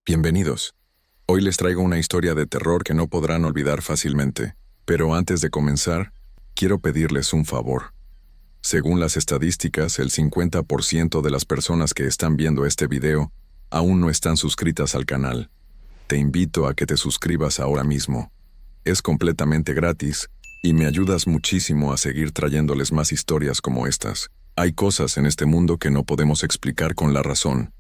Bienvenidos. Hoy les traigo una historia de terror que no podrán olvidar fácilmente. Pero antes de comenzar, quiero pedirles un favor. Según las estadísticas, el 50% de las personas que están viendo este video aún no están suscritas al canal. Te invito a que te suscribas ahora mismo. Es completamente gratis y me ayudas muchísimo a seguir trayéndoles más historias como estas. Hay cosas en este mundo que no podemos explicar con la razón.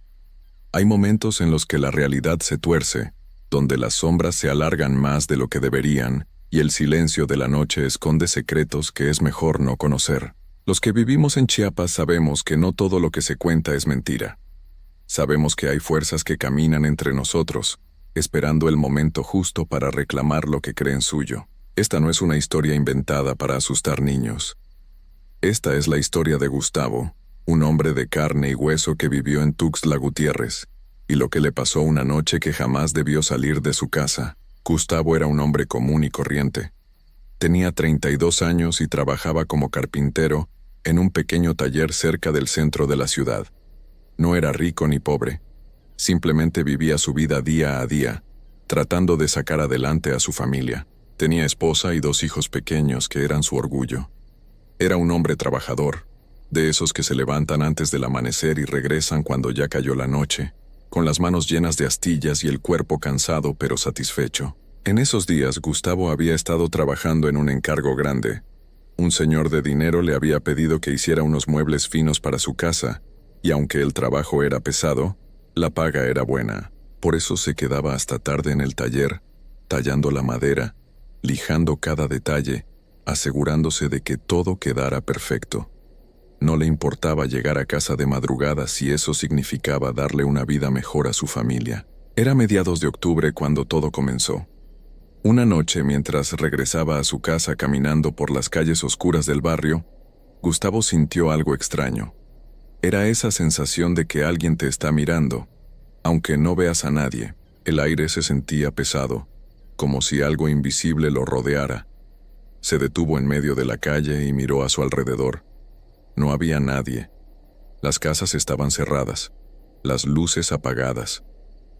Hay momentos en los que la realidad se tuerce, donde las sombras se alargan más de lo que deberían, y el silencio de la noche esconde secretos que es mejor no conocer. Los que vivimos en Chiapas sabemos que no todo lo que se cuenta es mentira. Sabemos que hay fuerzas que caminan entre nosotros, esperando el momento justo para reclamar lo que creen suyo. Esta no es una historia inventada para asustar niños. Esta es la historia de Gustavo, un hombre de carne y hueso que vivió en Tuxtla Gutiérrez, y lo que le pasó una noche que jamás debió salir de su casa. Gustavo era un hombre común y corriente. Tenía 32 años y trabajaba como carpintero en un pequeño taller cerca del centro de la ciudad. No era rico ni pobre. Simplemente vivía su vida día a día, tratando de sacar adelante a su familia. Tenía esposa y 2 hijos pequeños que eran su orgullo. Era un hombre trabajador, de esos que se levantan antes del amanecer y regresan cuando ya cayó la noche, con las manos llenas de astillas y el cuerpo cansado pero satisfecho. En esos días Gustavo había estado trabajando en un encargo grande. Un señor de dinero le había pedido que hiciera unos muebles finos para su casa, y aunque el trabajo era pesado, la paga era buena. Por eso se quedaba hasta tarde en el taller, tallando la madera, lijando cada detalle, asegurándose de que todo quedara perfecto. No le importaba llegar a casa de madrugada si eso significaba darle una vida mejor a su familia. Era mediados de octubre cuando todo comenzó. Una noche, mientras regresaba a su casa caminando por las calles oscuras del barrio, Gustavo sintió algo extraño. Era esa sensación de que alguien te está mirando, aunque no veas a nadie. El aire se sentía pesado, como si algo invisible lo rodeara. Se detuvo en medio de la calle y miró a su alrededor. No había nadie. Las casas estaban cerradas, las luces apagadas.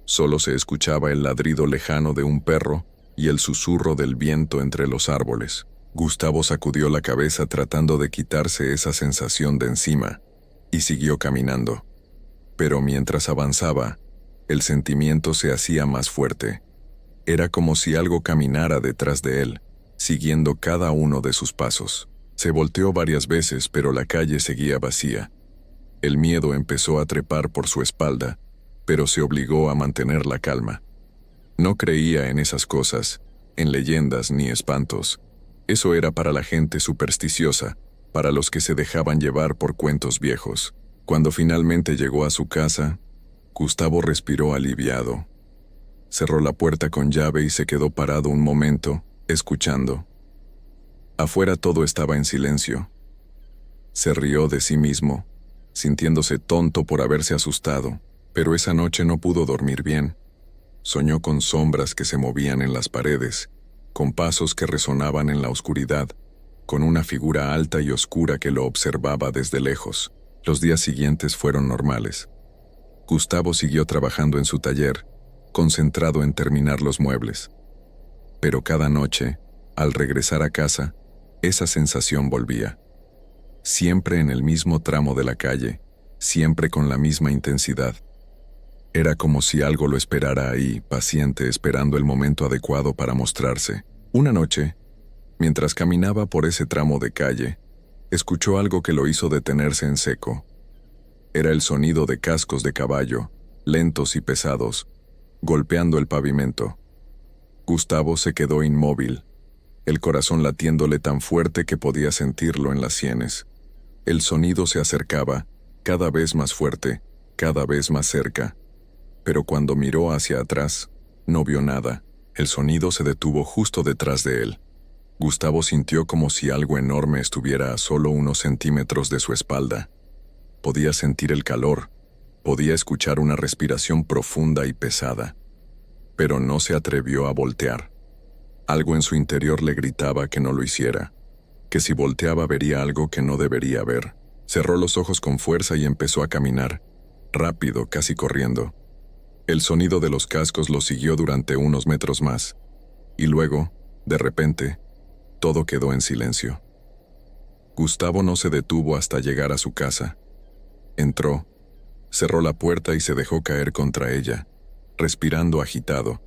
Solo se escuchaba el ladrido lejano de un perro y el susurro del viento entre los árboles. Gustavo sacudió la cabeza tratando de quitarse esa sensación de encima, y siguió caminando. Pero mientras avanzaba, el sentimiento se hacía más fuerte. Era como si algo caminara detrás de él, siguiendo cada uno de sus pasos. Se volteó varias veces, pero la calle seguía vacía. El miedo empezó a trepar por su espalda, pero se obligó a mantener la calma. No creía en esas cosas, en leyendas ni espantos. Eso era para la gente supersticiosa, para los que se dejaban llevar por cuentos viejos. Cuando finalmente llegó a su casa, Gustavo respiró aliviado. Cerró la puerta con llave y se quedó parado un momento, escuchando. Afuera todo estaba en silencio. Se rió de sí mismo, sintiéndose tonto por haberse asustado, pero esa noche no pudo dormir bien. Soñó con sombras que se movían en las paredes, con pasos que resonaban en la oscuridad, con una figura alta y oscura que lo observaba desde lejos. Los días siguientes fueron normales. Gustavo siguió trabajando en su taller, concentrado en terminar los muebles. Pero cada noche, al regresar a casa, esa sensación volvía. Siempre en el mismo tramo de la calle, siempre con la misma intensidad. Era como si algo lo esperara ahí, paciente, esperando el momento adecuado para mostrarse. Una noche, mientras caminaba por ese tramo de calle, escuchó algo que lo hizo detenerse en seco. Era el sonido de cascos de caballo, lentos y pesados, golpeando el pavimento. Gustavo se quedó inmóvil, el corazón latiéndole tan fuerte que podía sentirlo en las sienes. El sonido se acercaba, cada vez más fuerte, cada vez más cerca. Pero cuando miró hacia atrás, no vio nada. El sonido se detuvo justo detrás de él. Gustavo sintió como si algo enorme estuviera a solo unos centímetros de su espalda. Podía sentir el calor, podía escuchar una respiración profunda y pesada. Pero no se atrevió a voltear. Algo en su interior le gritaba que no lo hiciera, que si volteaba vería algo que no debería ver. Cerró los ojos con fuerza y empezó a caminar, rápido, casi corriendo. El sonido de los cascos lo siguió durante unos metros más, y luego, de repente, todo quedó en silencio. Gustavo no se detuvo hasta llegar a su casa. Entró, cerró la puerta y se dejó caer contra ella, respirando agitado,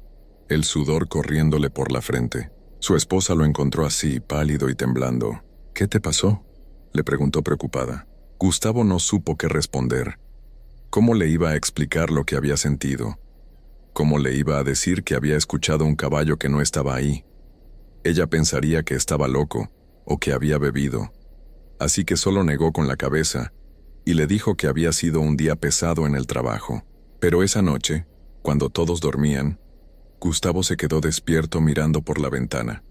el sudor corriéndole por la frente. Su esposa lo encontró así, pálido y temblando. «¿Qué te pasó?», le preguntó preocupada. Gustavo no supo qué responder. ¿Cómo le iba a explicar lo que había sentido? ¿Cómo le iba a decir que había escuchado un caballo que no estaba ahí? Ella pensaría que estaba loco o que había bebido. Así que solo negó con la cabeza y le dijo que había sido un día pesado en el trabajo. Pero esa noche, cuando todos dormían, Gustavo se quedó despierto mirando por la ventana.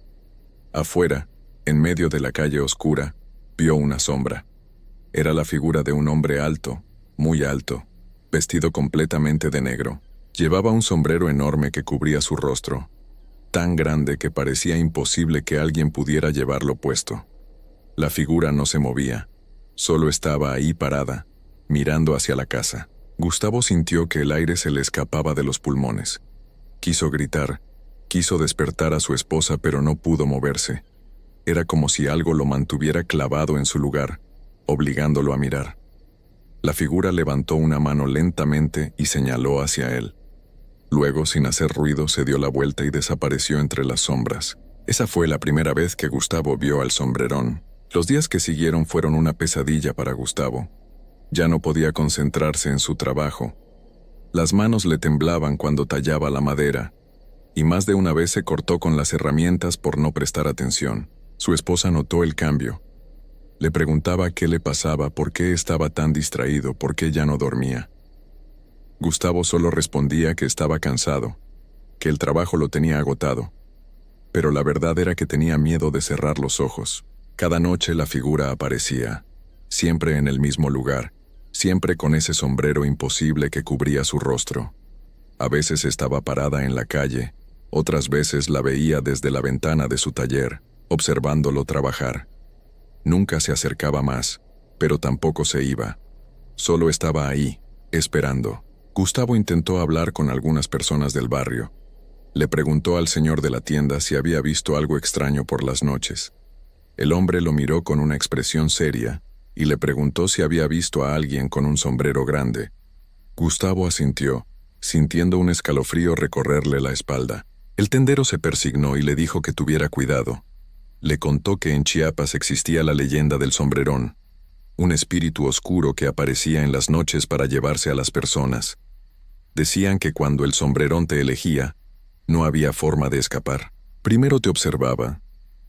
Afuera, en medio de la calle oscura, vio una sombra. Era la figura de un hombre alto, muy alto, vestido completamente de negro. Llevaba un sombrero enorme que cubría su rostro, tan grande que parecía imposible que alguien pudiera llevarlo puesto. La figura no se movía, solo estaba ahí parada, mirando hacia la casa. Gustavo sintió que el aire se le escapaba de los pulmones. Quiso gritar, quiso despertar a su esposa, pero no pudo moverse. Era como si algo lo mantuviera clavado en su lugar, obligándolo a mirar. La figura levantó una mano lentamente y señaló hacia él. Luego, sin hacer ruido, se dio la vuelta y desapareció entre las sombras. Esa fue la primera vez que Gustavo vio al sombrerón. Los días que siguieron fueron una pesadilla para Gustavo. Ya no podía concentrarse en su trabajo. Las manos le temblaban cuando tallaba la madera, y más de una vez se cortó con las herramientas por no prestar atención. Su esposa notó el cambio. Le preguntaba qué le pasaba, por qué estaba tan distraído, por qué ya no dormía. Gustavo solo respondía que estaba cansado, que el trabajo lo tenía agotado. Pero la verdad era que tenía miedo de cerrar los ojos. Cada noche la figura aparecía, siempre en el mismo lugar, siempre con ese sombrero imposible que cubría su rostro. A veces estaba parada en la calle, otras veces la veía desde la ventana de su taller, observándolo trabajar. Nunca se acercaba más, pero tampoco se iba. Solo estaba ahí, esperando. Gustavo intentó hablar con algunas personas del barrio. Le preguntó al señor de la tienda si había visto algo extraño por las noches. El hombre lo miró con una expresión seria y le preguntó si había visto a alguien con un sombrero grande. Gustavo asintió, sintiendo un escalofrío recorrerle la espalda. El tendero se persignó y le dijo que tuviera cuidado. Le contó que en Chiapas existía la leyenda del sombrerón, un espíritu oscuro que aparecía en las noches para llevarse a las personas. Decían que cuando el sombrerón te elegía, no había forma de escapar. Primero te observaba,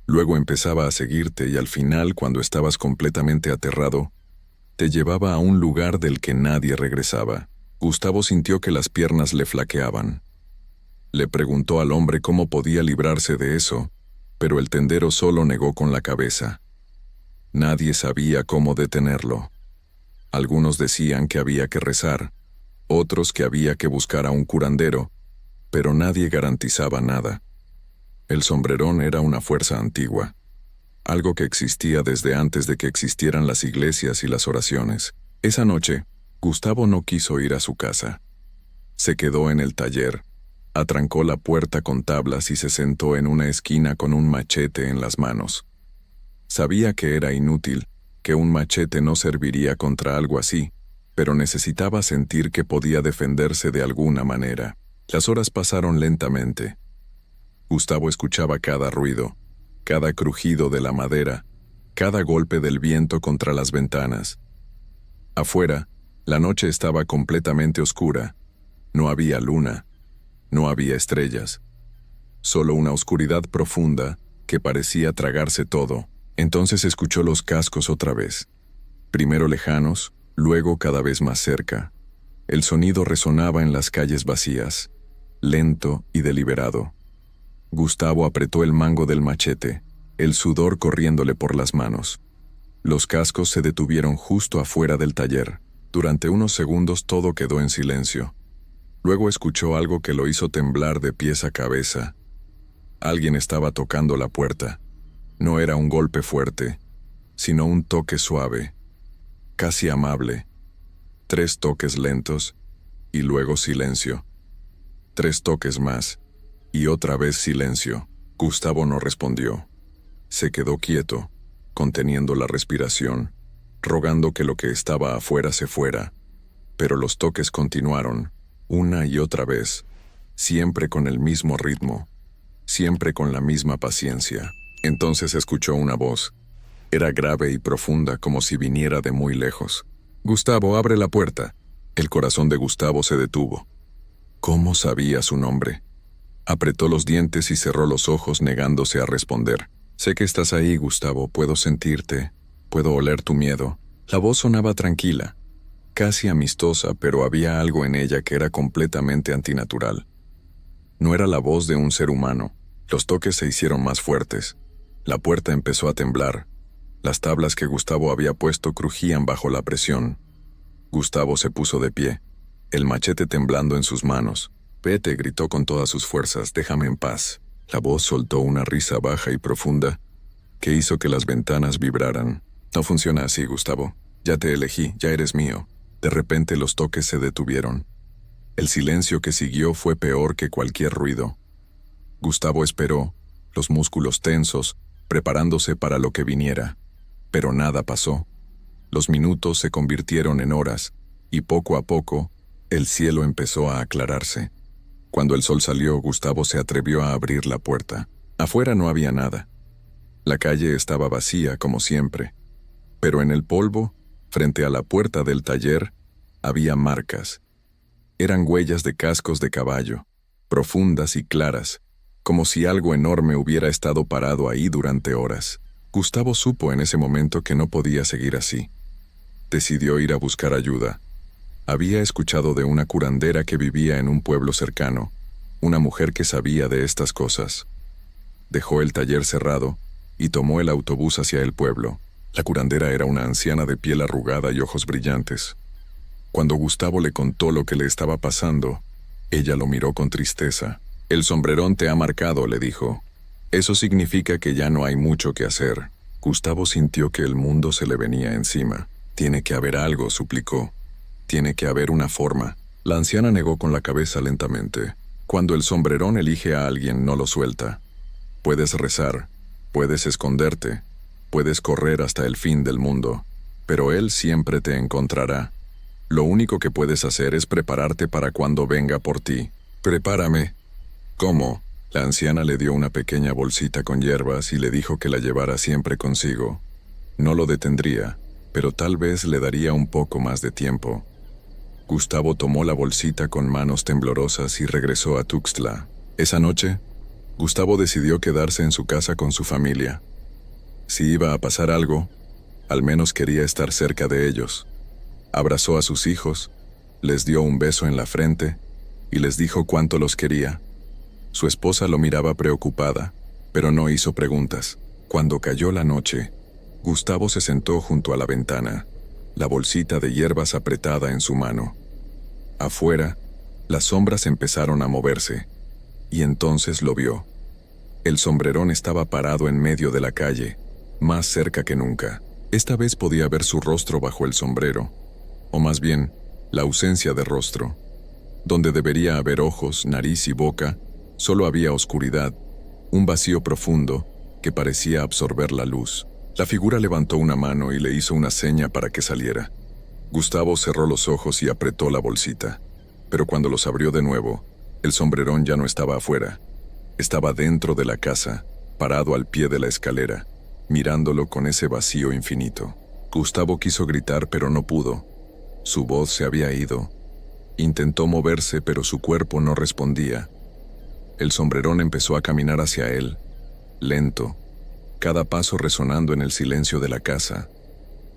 luego empezaba a seguirte y al final, cuando estabas completamente aterrado, te llevaba a un lugar del que nadie regresaba. Gustavo sintió que las piernas le flaqueaban. Le preguntó al hombre cómo podía librarse de eso, pero el tendero solo negó con la cabeza. Nadie sabía cómo detenerlo. Algunos decían que había que rezar, otros que había que buscar a un curandero, pero nadie garantizaba nada. El sombrerón era una fuerza antigua, algo que existía desde antes de que existieran las iglesias y las oraciones. Esa noche, Gustavo no quiso ir a su casa. Se quedó en el taller, atrancó la puerta con tablas y se sentó en una esquina con un machete en las manos. Sabía que era inútil, que un machete no serviría contra algo así, pero necesitaba sentir que podía defenderse de alguna manera. Las horas pasaron lentamente. Gustavo escuchaba cada ruido, cada crujido de la madera, cada golpe del viento contra las ventanas. Afuera, la noche estaba completamente oscura. No había luna, no había estrellas, solo una oscuridad profunda que parecía tragarse todo. Entonces escuchó los cascos otra vez, primero lejanos, luego cada vez más cerca. El sonido resonaba en las calles vacías, lento y deliberado. Gustavo apretó el mango del machete, el sudor corriéndole por las manos. Los cascos se detuvieron justo afuera del taller. Durante unos segundos todo quedó en silencio. Luego escuchó algo que lo hizo temblar de pies a cabeza. Alguien estaba tocando la puerta. No era un golpe fuerte, sino un toque suave, casi amable. 3 toques lentos, y luego silencio. 3 toques más. Y otra vez silencio. Gustavo no respondió. Se quedó quieto, conteniendo la respiración, rogando que lo que estaba afuera se fuera. Pero los toques continuaron, una y otra vez, siempre con el mismo ritmo, siempre con la misma paciencia. Entonces escuchó una voz. Era grave y profunda, como si viniera de muy lejos. «Gustavo, abre la puerta». El corazón de Gustavo se detuvo. ¿Cómo sabía su nombre? Apretó los dientes y cerró los ojos, negándose a responder. «Sé que estás ahí, Gustavo, puedo sentirte, puedo oler tu miedo». La voz sonaba tranquila, casi amistosa, pero había algo en ella que era completamente antinatural. No era la voz de un ser humano. Los toques se hicieron más fuertes. La puerta empezó a temblar. Las tablas que Gustavo había puesto crujían bajo la presión. Gustavo se puso de pie, el machete temblando en sus manos. «Vete», gritó con todas sus fuerzas, «déjame en paz». La voz soltó una risa baja y profunda que hizo que las ventanas vibraran. «No funciona así, Gustavo. Ya te elegí, ya eres mío». De repente los toques se detuvieron. El silencio que siguió fue peor que cualquier ruido. Gustavo esperó, los músculos tensos, preparándose para lo que viniera. Pero nada pasó. Los minutos se convirtieron en horas, y poco a poco, el cielo empezó a aclararse. Cuando el sol salió, Gustavo se atrevió a abrir la puerta. Afuera no había nada. La calle estaba vacía, como siempre. Pero en el polvo, frente a la puerta del taller, había marcas. Eran huellas de cascos de caballo, profundas y claras, como si algo enorme hubiera estado parado ahí durante horas. Gustavo supo en ese momento que no podía seguir así. Decidió ir a buscar ayuda. Había escuchado de una curandera que vivía en un pueblo cercano, una mujer que sabía de estas cosas. Dejó el taller cerrado y tomó el autobús hacia el pueblo. La curandera era una anciana de piel arrugada y ojos brillantes. Cuando Gustavo le contó lo que le estaba pasando, ella lo miró con tristeza. «El sombrerón te ha marcado», le dijo. «Eso significa que ya no hay mucho que hacer». Gustavo sintió que el mundo se le venía encima. «Tiene que haber algo», suplicó. «Tiene que haber una forma». La anciana negó con la cabeza lentamente. «Cuando el sombrerón elige a alguien, no lo suelta. Puedes rezar, puedes esconderte, puedes correr hasta el fin del mundo, pero él siempre te encontrará. Lo único que puedes hacer es prepararte para cuando venga por ti». «Prepárame». «¿Cómo?». La anciana le dio una pequeña bolsita con hierbas y le dijo que la llevara siempre consigo. No lo detendría, pero tal vez le daría un poco más de tiempo. Gustavo tomó la bolsita con manos temblorosas y regresó a Tuxtla. Esa noche, Gustavo decidió quedarse en su casa con su familia. Si iba a pasar algo, al menos quería estar cerca de ellos. Abrazó a sus hijos, les dio un beso en la frente y les dijo cuánto los quería. Su esposa lo miraba preocupada, pero no hizo preguntas. Cuando cayó la noche, Gustavo se sentó junto a la ventana, la bolsita de hierbas apretada en su mano. Afuera, las sombras empezaron a moverse, y entonces lo vio. El sombrerón estaba parado en medio de la calle, más cerca que nunca. Esta vez podía ver su rostro bajo el sombrero, o más bien, la ausencia de rostro. Donde debería haber ojos, nariz y boca, solo había oscuridad, un vacío profundo que parecía absorber la luz. La figura levantó una mano y le hizo una seña para que saliera. Gustavo cerró los ojos y apretó la bolsita, pero cuando los abrió de nuevo, el sombrerón ya no estaba afuera. Estaba dentro de la casa, parado al pie de la escalera, mirándolo con ese vacío infinito. Gustavo quiso gritar, pero no pudo. Su voz se había ido. Intentó moverse, pero su cuerpo no respondía. El sombrerón empezó a caminar hacia él, lento, cada paso resonando en el silencio de la casa.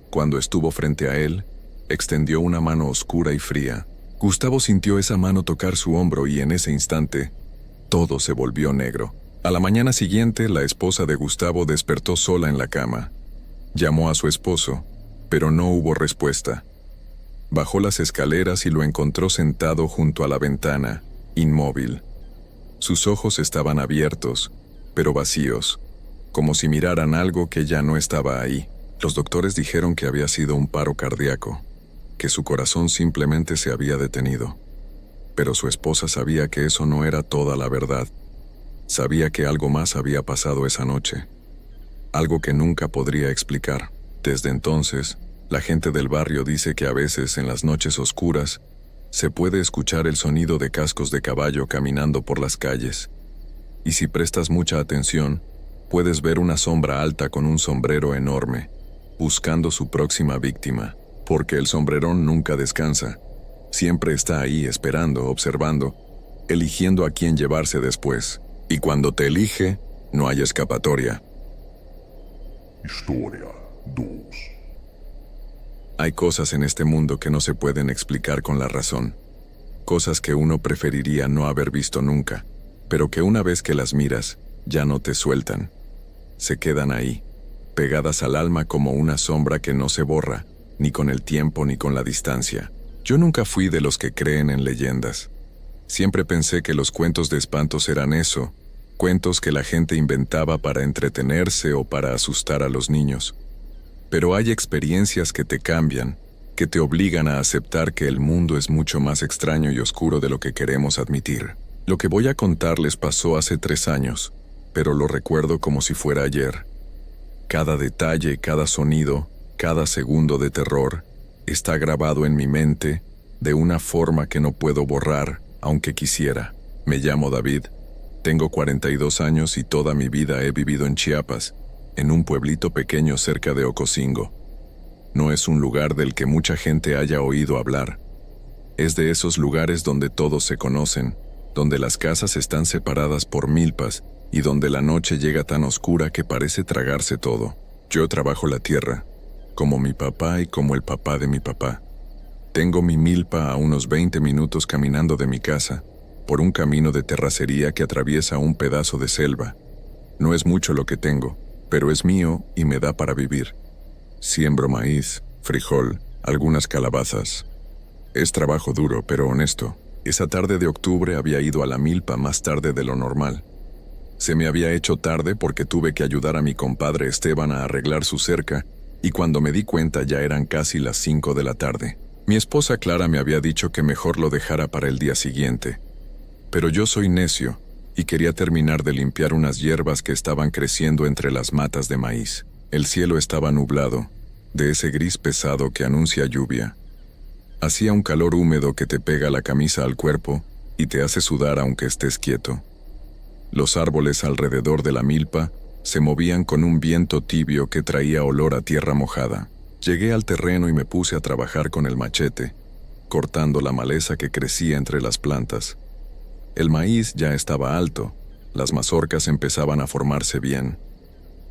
Cuando estuvo frente a él, extendió una mano oscura y fría. Gustavo sintió esa mano tocar su hombro y en ese instante, todo se volvió negro. A la mañana siguiente, la esposa de Gustavo despertó sola en la cama. Llamó a su esposo, pero no hubo respuesta. Bajó las escaleras y lo encontró sentado junto a la ventana, inmóvil. Sus ojos estaban abiertos, pero vacíos, como si miraran algo que ya no estaba ahí. Los doctores dijeron que había sido un paro cardíaco, que su corazón simplemente se había detenido. pero su esposa sabía que eso no era toda la verdad. Sabía que algo más había pasado esa noche, algo que nunca podría explicar. Desde entonces, la gente del barrio dice que a veces en las noches oscuras se puede escuchar el sonido de cascos de caballo caminando por las calles. Y si prestas mucha atención, puedes ver una sombra alta con un sombrero enorme, buscando su próxima víctima, porque el sombrerón nunca descansa. Siempre está ahí esperando, observando, eligiendo a quién llevarse después. Y cuando te elige, no hay escapatoria. Historia 2. Hay cosas en este mundo que no se pueden explicar con la razón. Cosas que uno preferiría no haber visto nunca, pero que una vez que las miras, ya no te sueltan. Se quedan ahí, pegadas al alma como una sombra que no se borra, ni con el tiempo ni con la distancia. Yo nunca fui de los que creen en leyendas. Siempre pensé que los cuentos de espantos eran eso, cuentos que la gente inventaba para entretenerse o para asustar a los niños. Pero hay experiencias que te cambian, que te obligan a aceptar que el mundo es mucho más extraño y oscuro de lo que queremos admitir. Lo que voy a contarles pasó hace 3 años, pero lo recuerdo como si fuera ayer. Cada detalle, cada sonido, cada segundo de terror, está grabado en mi mente de una forma que no puedo borrar, aunque quisiera. Me llamo David, tengo 42 años y toda mi vida he vivido en Chiapas, en un pueblito pequeño cerca de Ocosingo. No es un lugar del que mucha gente haya oído hablar. Es de esos lugares donde todos se conocen, donde las casas están separadas por milpas y donde la noche llega tan oscura que parece tragarse todo. Yo trabajo la tierra, como mi papá y como el papá de mi papá. Tengo mi milpa a unos 20 minutos caminando de mi casa, por un camino de terracería que atraviesa un pedazo de selva. No es mucho lo que tengo, pero es mío y me da para vivir. Siembro maíz, frijol, algunas calabazas. Es trabajo duro, pero honesto. Esa tarde de octubre había ido a la milpa más tarde de lo normal. Se me había hecho tarde porque tuve que ayudar a mi compadre Esteban a arreglar su cerca, y cuando me di cuenta ya eran casi las 5 de la tarde. Mi esposa Clara me había dicho que mejor lo dejara para el día siguiente. Pero yo soy necio, y quería terminar de limpiar unas hierbas que estaban creciendo entre las matas de maíz. El cielo estaba nublado, de ese gris pesado que anuncia lluvia. Hacía un calor húmedo que te pega la camisa al cuerpo y te hace sudar aunque estés quieto. Los árboles alrededor de la milpa se movían con un viento tibio que traía olor a tierra mojada. Llegué al terreno y me puse a trabajar con el machete, cortando la maleza que crecía entre las plantas. El maíz ya estaba alto, las mazorcas empezaban a formarse bien.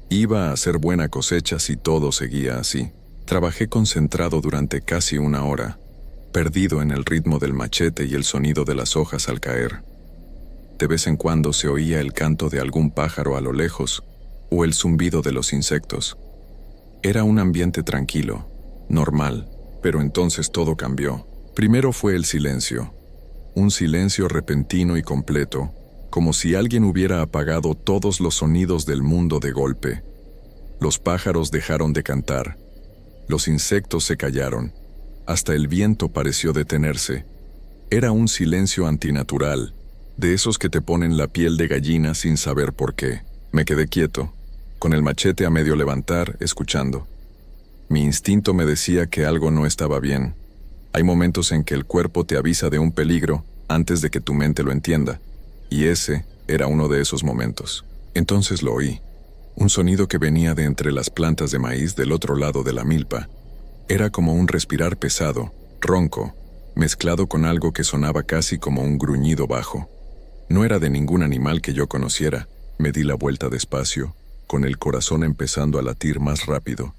Iba a hacer buena cosecha si todo seguía así. Trabajé concentrado durante casi 1 hora, perdido en el ritmo del machete y el sonido de las hojas al caer. De vez en cuando se oía el canto de algún pájaro a lo lejos o el zumbido de los insectos. Era un ambiente tranquilo, normal, pero entonces todo cambió. Primero fue el silencio. Un silencio repentino y completo, como si alguien hubiera apagado todos los sonidos del mundo de golpe. Los pájaros dejaron de cantar, los insectos se callaron, hasta el viento pareció detenerse. Era un silencio antinatural, de esos que te ponen la piel de gallina sin saber por qué. Me quedé quieto, con el machete a medio levantar, escuchando. Mi instinto me decía que algo no estaba bien. Hay momentos en que el cuerpo te avisa de un peligro antes de que tu mente lo entienda, y ese era uno de esos momentos. Entonces lo oí, un sonido que venía de entre las plantas de maíz del otro lado de la milpa. Era como un respirar pesado, ronco, mezclado con algo que sonaba casi como un gruñido bajo. No era de ningún animal que yo conociera. Me di la vuelta despacio, con el corazón empezando a latir más rápido.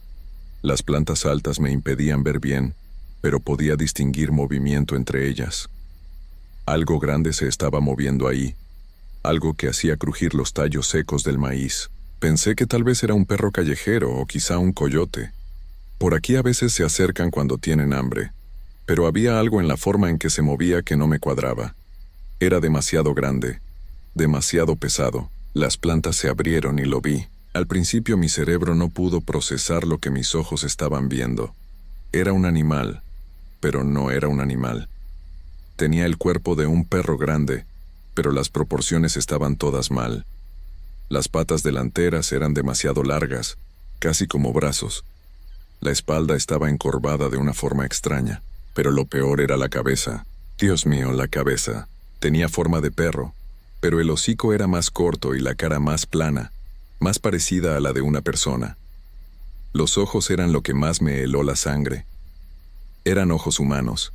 Las plantas altas me impedían ver bien, pero podía distinguir movimiento entre ellas. Algo grande se estaba moviendo ahí, algo que hacía crujir los tallos secos del maíz. Pensé que tal vez era un perro callejero o quizá un coyote. Por aquí a veces se acercan cuando tienen hambre, pero había algo en la forma en que se movía que no me cuadraba. Era demasiado grande, demasiado pesado. Las plantas se abrieron y lo vi. Al principio mi cerebro no pudo procesar lo que mis ojos estaban viendo. Era un animal, pero no era un animal. Tenía el cuerpo de un perro grande, pero las proporciones estaban todas mal. Las patas delanteras eran demasiado largas, casi como brazos. La espalda estaba encorvada de una forma extraña, pero lo peor era la cabeza. Dios mío, la cabeza. Tenía forma de perro, pero el hocico era más corto y la cara más plana, más parecida a la de una persona. Los ojos eran lo que más me heló la sangre. Eran ojos humanos.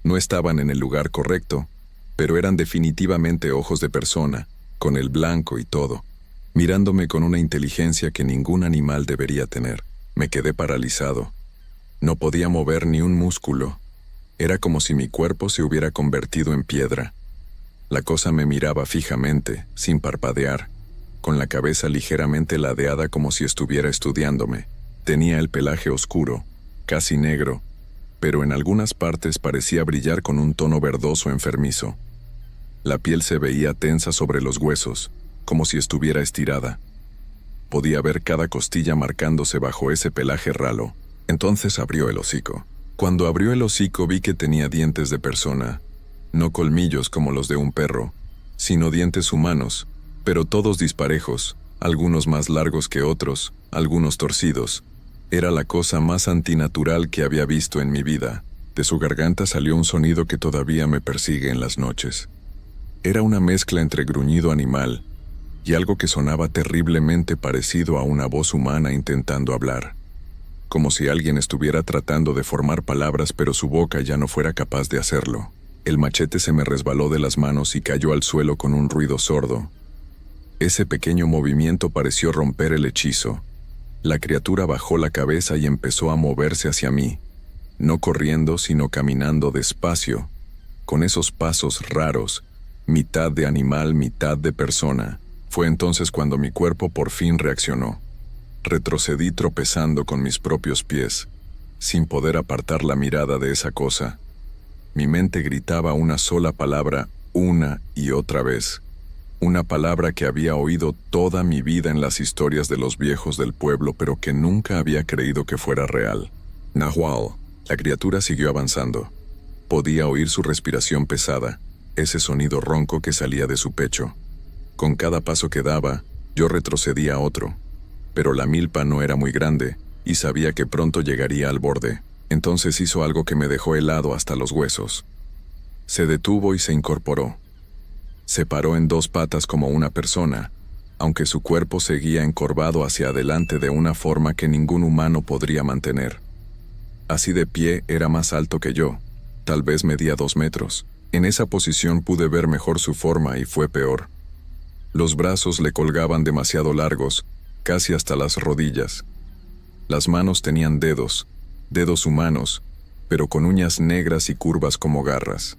No estaban en el lugar correcto, pero eran definitivamente ojos de persona, con el blanco y todo, mirándome con una inteligencia que ningún animal debería tener. Me quedé paralizado. No podía mover ni un músculo. Era como si mi cuerpo se hubiera convertido en piedra. La cosa me miraba fijamente, sin parpadear, con la cabeza ligeramente ladeada como si estuviera estudiándome. Tenía el pelaje oscuro, casi negro, pero en algunas partes parecía brillar con un tono verdoso enfermizo. La piel se veía tensa sobre los huesos, como si estuviera estirada. Podía ver cada costilla marcándose bajo ese pelaje ralo. Entonces abrió el hocico. Cuando abrió el hocico vi que tenía dientes de persona, no colmillos como los de un perro, sino dientes humanos, pero todos disparejos, algunos más largos que otros, algunos torcidos. Era la cosa más antinatural que había visto en mi vida. De su garganta salió un sonido que todavía me persigue en las noches. Era una mezcla entre gruñido animal y algo que sonaba terriblemente parecido a una voz humana intentando hablar. Como si alguien estuviera tratando de formar palabras pero su boca ya no fuera capaz de hacerlo. El machete se me resbaló de las manos y cayó al suelo con un ruido sordo. Ese pequeño movimiento pareció romper el hechizo. La criatura bajó la cabeza y empezó a moverse hacia mí, no corriendo sino caminando despacio, con esos pasos raros, mitad de animal, mitad de persona. Fue entonces cuando mi cuerpo por fin reaccionó. Retrocedí tropezando con mis propios pies, sin poder apartar la mirada de esa cosa. Mi mente gritaba una sola palabra una y otra vez, una palabra que había oído toda mi vida en las historias de los viejos del pueblo, pero que nunca había creído que fuera real. Nahual. La criatura siguió avanzando. Podía oír su respiración pesada, ese sonido ronco que salía de su pecho. Con cada paso que daba, yo retrocedía otro, pero la milpa no era muy grande, y sabía que pronto llegaría al borde. Entonces hizo algo que me dejó helado hasta los huesos. Se detuvo y se incorporó. Se paró en dos patas como una persona, aunque su cuerpo seguía encorvado hacia adelante de una forma que ningún humano podría mantener. Así de pie era más alto que yo, tal vez medía 2 metros. En esa posición pude ver mejor su forma y fue peor. Los brazos le colgaban demasiado largos, casi hasta las rodillas. Las manos tenían dedos humanos, pero con uñas negras y curvas como garras.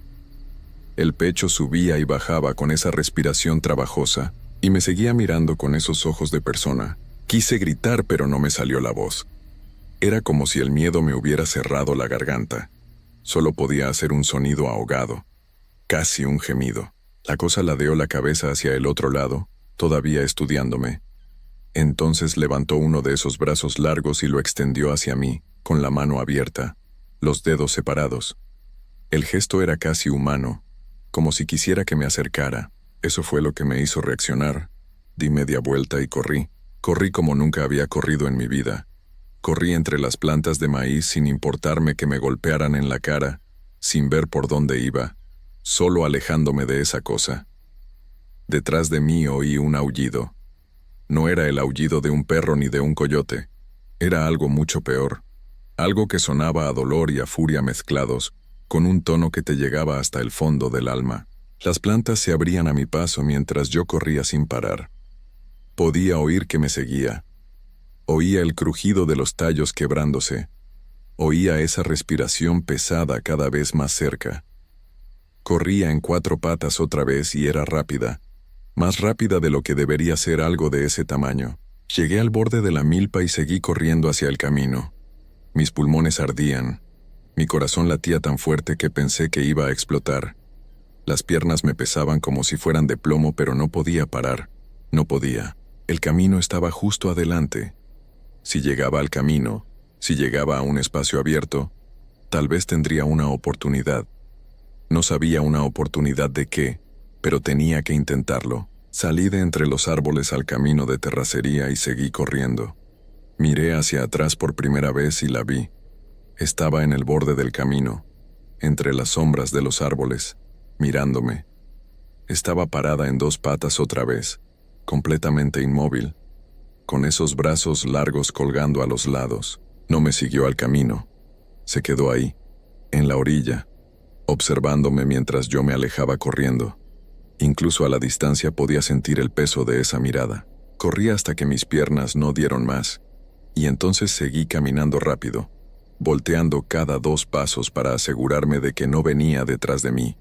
El pecho subía y bajaba con esa respiración trabajosa, y me seguía mirando con esos ojos de persona. Quise gritar, pero no me salió la voz. Era como si el miedo me hubiera cerrado la garganta. Solo podía hacer un sonido ahogado, casi un gemido. La cosa ladeó la cabeza hacia el otro lado, todavía estudiándome. Entonces levantó uno de esos brazos largos y lo extendió hacia mí, con la mano abierta, los dedos separados. El gesto era casi humano, como si quisiera que me acercara. Eso fue lo que me hizo reaccionar. Di media vuelta y corrí. Corrí como nunca había corrido en mi vida. Corrí entre las plantas de maíz sin importarme que me golpearan en la cara, sin ver por dónde iba, solo alejándome de esa cosa. Detrás de mí oí un aullido. No era el aullido de un perro ni de un coyote. Era algo mucho peor. Algo que sonaba a dolor y a furia mezclados, con un tono que te llegaba hasta el fondo del alma. Las plantas se abrían a mi paso mientras yo corría sin parar. Podía oír que me seguía. Oía el crujido de los tallos quebrándose. Oía esa respiración pesada cada vez más cerca. Corría en 4 patas otra vez y era rápida, más rápida de lo que debería ser algo de ese tamaño. Llegué al borde de la milpa y seguí corriendo hacia el camino. Mis pulmones ardían. Mi corazón latía tan fuerte que pensé que iba a explotar. Las piernas me pesaban como si fueran de plomo, pero no podía parar. No podía. El camino estaba justo adelante. Si llegaba al camino, si llegaba a un espacio abierto, tal vez tendría una oportunidad. No sabía una oportunidad de qué, pero tenía que intentarlo. Salí de entre los árboles al camino de terracería y seguí corriendo. Miré hacia atrás por primera vez y la vi. Estaba en el borde del camino, entre las sombras de los árboles, mirándome. Estaba parada en dos patas otra vez, completamente inmóvil, con esos brazos largos colgando a los lados. No me siguió al camino. Se quedó ahí, en la orilla, observándome mientras yo me alejaba corriendo. Incluso a la distancia podía sentir el peso de esa mirada. Corrí hasta que mis piernas no dieron más, y entonces seguí caminando rápido, volteando cada 2 pasos para asegurarme de que no venía detrás de mí.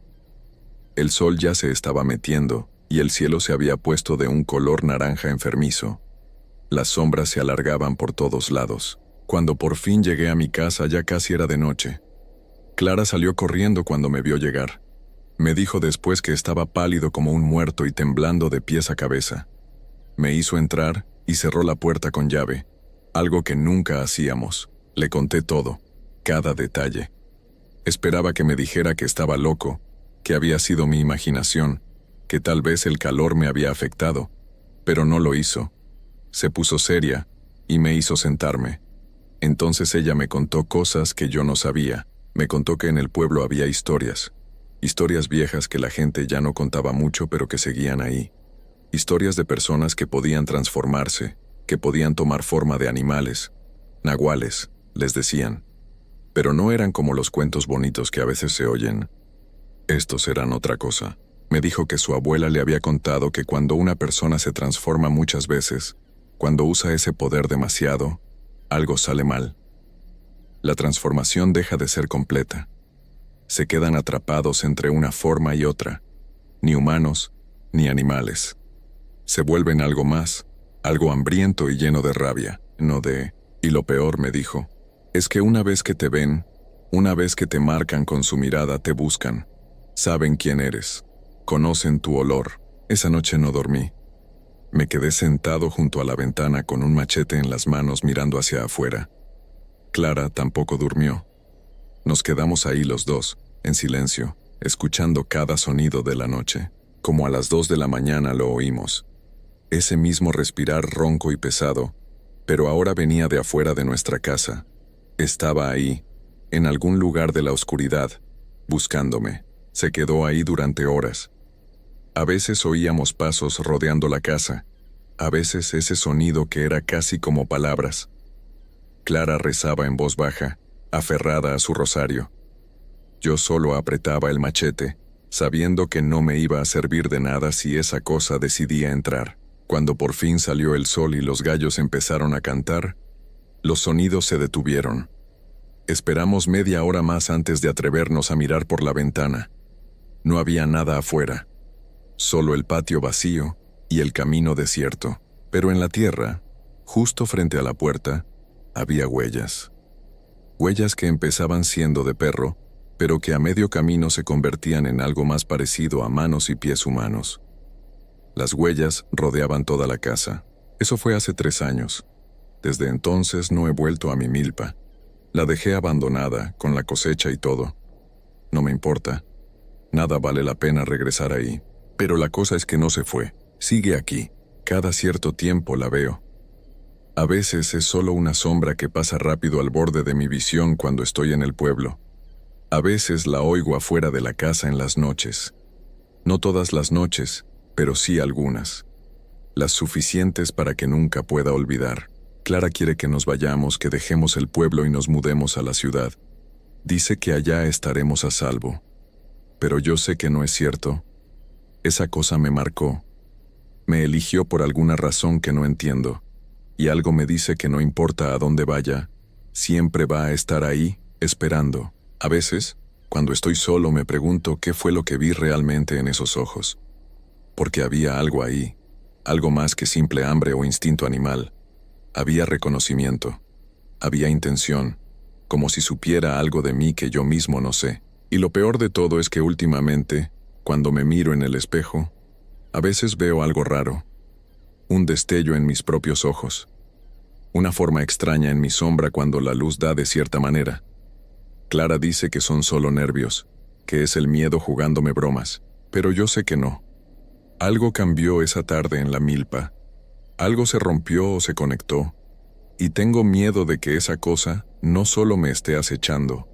El sol ya se estaba metiendo, y el cielo se había puesto de un color naranja enfermizo. Las sombras se alargaban por todos lados. Cuando por fin llegué a mi casa ya casi era de noche. Clara salió corriendo cuando me vio llegar. Me dijo después que estaba pálido como un muerto y temblando de pies a cabeza. Me hizo entrar y cerró la puerta con llave, algo que nunca hacíamos. Le conté todo, cada detalle. Esperaba que me dijera que estaba loco, que había sido mi imaginación, que tal vez el calor me había afectado, pero no lo hizo. Se puso seria y me hizo sentarme. Entonces ella me contó cosas que yo no sabía. Me contó que en el pueblo había historias viejas que la gente ya no contaba mucho pero que seguían ahí. Historias de personas que podían transformarse, que podían tomar forma de animales. Nahuales, les decían. Pero no eran como los cuentos bonitos que a veces se oyen. Estos eran otra cosa. Me dijo que su abuela le había contado que cuando una persona se transforma muchas veces, cuando usa ese poder demasiado, algo sale mal. La transformación deja de ser completa. Se quedan atrapados entre una forma y otra, ni humanos, ni animales. Se vuelven algo más, algo hambriento y lleno de rabia, y lo peor, me dijo, es que una vez que te ven, una vez que te marcan con su mirada, te buscan. Saben quién eres, conocen tu olor. Esa noche no dormí. Me quedé sentado junto a la ventana con un machete en las manos mirando hacia afuera. Clara tampoco durmió. Nos quedamos ahí los dos, en silencio, escuchando cada sonido de la noche. Como a las 2 de la mañana lo oímos. Ese mismo respirar ronco y pesado, pero ahora venía de afuera de nuestra casa. Estaba ahí, en algún lugar de la oscuridad, buscándome. Se quedó ahí durante horas. A veces oíamos pasos rodeando la casa, a veces ese sonido que era casi como palabras. Clara rezaba en voz baja, aferrada a su rosario. Yo solo apretaba el machete, sabiendo que no me iba a servir de nada si esa cosa decidía entrar. Cuando por fin salió el sol y los gallos empezaron a cantar, los sonidos se detuvieron. Esperamos media hora más antes de atrevernos a mirar por la ventana. No había nada afuera, solo el patio vacío y el camino desierto. Pero en la tierra, justo frente a la puerta, había huellas. Huellas que empezaban siendo de perro, pero que a medio camino se convertían en algo más parecido a manos y pies humanos. Las huellas rodeaban toda la casa. Eso fue hace 3 años. Desde entonces no he vuelto a mi milpa. La dejé abandonada, con la cosecha y todo. No me importa. Nada vale la pena regresar ahí. Pero la cosa es que no se fue. Sigue aquí. Cada cierto tiempo la veo. A veces es solo una sombra que pasa rápido al borde de mi visión cuando estoy en el pueblo. A veces la oigo afuera de la casa en las noches. No todas las noches, pero sí algunas. Las suficientes para que nunca pueda olvidar. Clara quiere que nos vayamos, que dejemos el pueblo y nos mudemos a la ciudad. Dice que allá estaremos a salvo. Pero yo sé que no es cierto. Esa cosa me marcó. Me eligió por alguna razón que no entiendo. Y algo me dice que no importa a dónde vaya, siempre va a estar ahí, esperando. A veces, cuando estoy solo, me pregunto qué fue lo que vi realmente en esos ojos. Porque había algo ahí, algo más que simple hambre o instinto animal. Había reconocimiento, había intención, como si supiera algo de mí que yo mismo no sé. Y lo peor de todo es que últimamente, cuando me miro en el espejo, a veces veo algo raro, un destello en mis propios ojos, una forma extraña en mi sombra cuando la luz da de cierta manera. Clara dice que son solo nervios, que es el miedo jugándome bromas, pero yo sé que no. Algo cambió esa tarde en la milpa. Algo se rompió o se conectó. Y tengo miedo de que esa cosa no solo me esté acechando.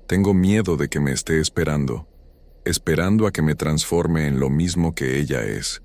Tengo miedo de que me esté esperando a que me transforme en lo mismo que ella es.